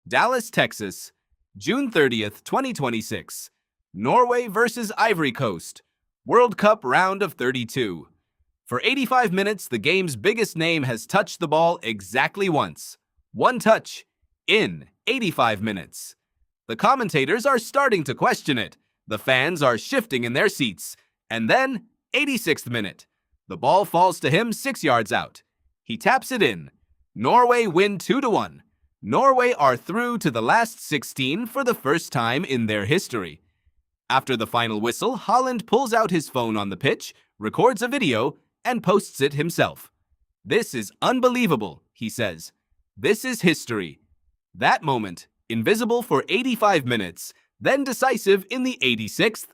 Dallas, Texas, June 30th, 2026. Norway versus Ivory Coast, World Cup Round of 32. For 85 minutes, the game's biggest name has touched the ball exactly once. One touch in 85 minutes. The commentators are starting to question it. The fans are shifting in their seats. And then, 86th minute. The ball falls to him 6 yards out. He taps it in. Norway win 2-1. Norway are through to the last 16 for the first time in their history. After the final whistle, Haaland pulls out his phone on the pitch, records a video, and posts it himself. "This is unbelievable," he says. "This is history." That moment, invisible for 85 minutes, then decisive in the 86th,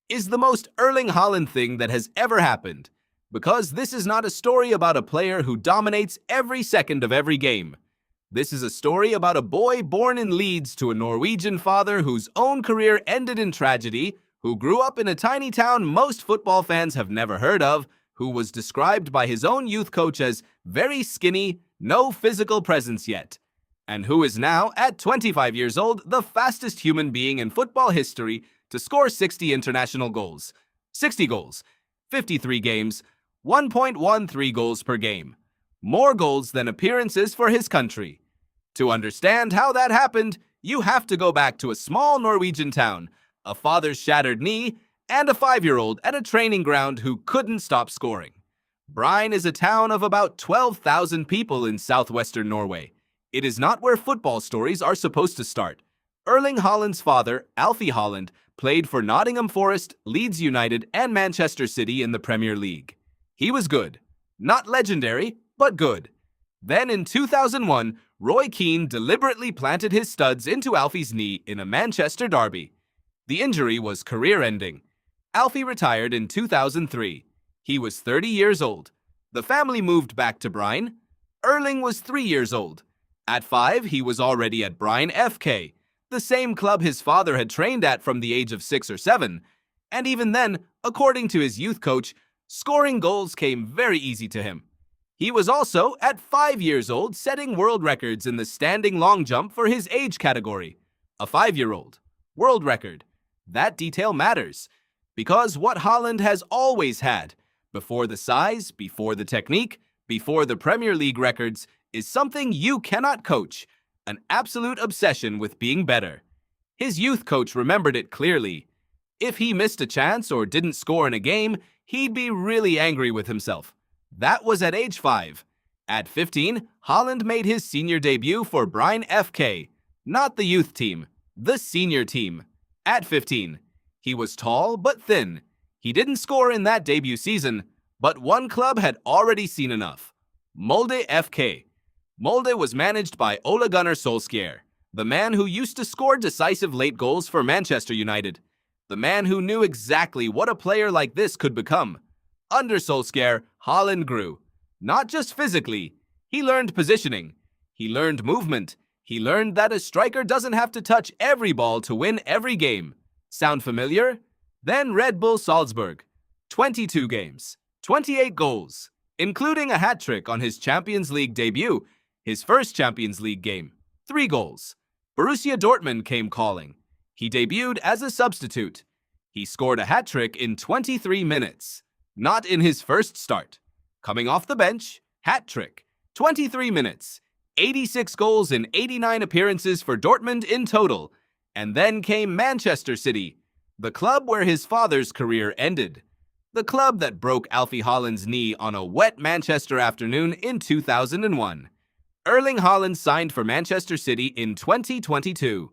is the most Erling Haaland thing that has ever happened. Because this is not a story about a player who dominates every second of every game. This is a story about a boy born in Leeds to a Norwegian father whose own career ended in tragedy, who grew up in a tiny town most football fans have never heard of, who was described by his own youth coach as very skinny, no physical presence yet, and who is now, at 25 years old, the fastest human being in football history to score 60 international goals. 60 goals, 53 games, 1.13 goals per game. More goals than appearances for his country. To understand how that happened, you have to go back to a small Norwegian town, a father's shattered knee, and a 5-year-old at a training ground who couldn't stop scoring. Bryne is a town of about 12,000 people in southwestern Norway. It is not where football stories are supposed to start. Erling Haaland's father, Alf-Inge Haaland, played for Nottingham Forest, Leeds United, and Manchester City in the Premier League. He was good. Not legendary, but good. Then in 2001, Roy Keane deliberately planted his studs into Alfie's knee in a Manchester derby. The injury was career-ending. Alfie retired in 2003. He was 30 years old. The family moved back to Bryne. Erling was 3 years old. At 5, he was already at Bryne FK, the same club his father had trained at from the age of 6 or 7. And even then, according to his youth coach, scoring goals came very easy to him. He was also, at 5 years old, setting world records in the standing long jump for his age category. A 5-year-old. World record. That detail matters. Because what Haaland has always had, before the size, before the technique, before the Premier League records, is something you cannot coach, an absolute obsession with being better. His youth coach remembered it clearly. If he missed a chance or didn't score in a game, he'd be really angry with himself. That was at age 5. At 15, Haaland made his senior debut for Bryne FK, not the youth team, the senior team. At 15, he was tall but thin. He didn't score in that debut season, but one club had already seen enough. Molde FK. Molde was managed by Ole Gunnar Solskjaer, the man who used to score decisive late goals for Manchester United. The man who knew exactly what a player like this could become. Under Solskjaer, Haaland grew. Not just physically. He learned positioning. He learned movement. He learned that a striker doesn't have to touch every ball to win every game. Sound familiar? Then Bull Salzburg. 22 games, 28 goals, including a hat-trick on his Champions League debut, his first Champions League game. 3 goals. Borussia Dortmund came calling. He debuted as a substitute. He scored a hat-trick in 23 minutes. Not in his first start. Coming off the bench, hat-trick. 23 minutes. 86 goals in 89 appearances for Dortmund in total. And then came Manchester City, the club where his father's career ended. The club that broke Alfie Haaland's knee on a wet Manchester afternoon in 2001. Erling Haaland signed for Manchester City in 2022.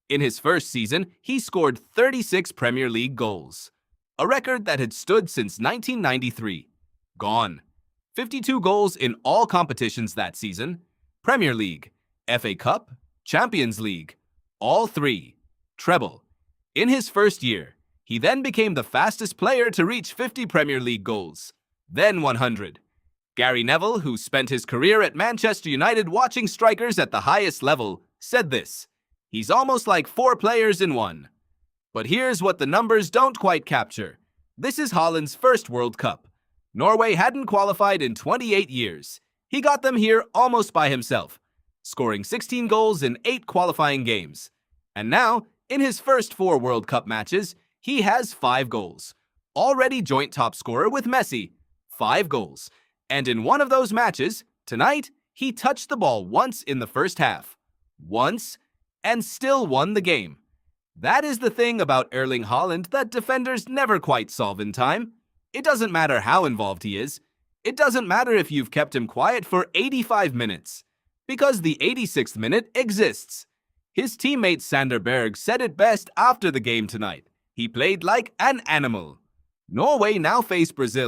In his first season, he scored 36 Premier League goals, a record that had stood since 1993. Gone. 52 goals in all competitions that season. Premier League, FA Cup, Champions League, all 3. Treble. In his first year, he then became the fastest player to reach 50 Premier League goals, then 100. Gary Neville, who spent his career at Manchester United watching strikers at the highest level, said this: "He's almost like 4 players in one." But here's what the numbers don't quite capture. This is Haaland's first World Cup. Norway hadn't qualified in 28 years. He got them here almost by himself. scoring 16 goals in 8 qualifying games. And now, in his first 4 World Cup matches, he has 5 goals. Already joint top scorer with Messi, 5 goals. And in one of those matches, tonight, he touched the ball once in the first half. Once, and still won the game. That is the thing about Erling Haaland that defenders never quite solve in time. It doesn't matter how involved he is. It doesn't matter if you've kept him quiet for 85 minutes. Because the 86th minute exists. His teammate Sander Berg said it best after the game tonight. He played like an animal. Norway now face Brazil.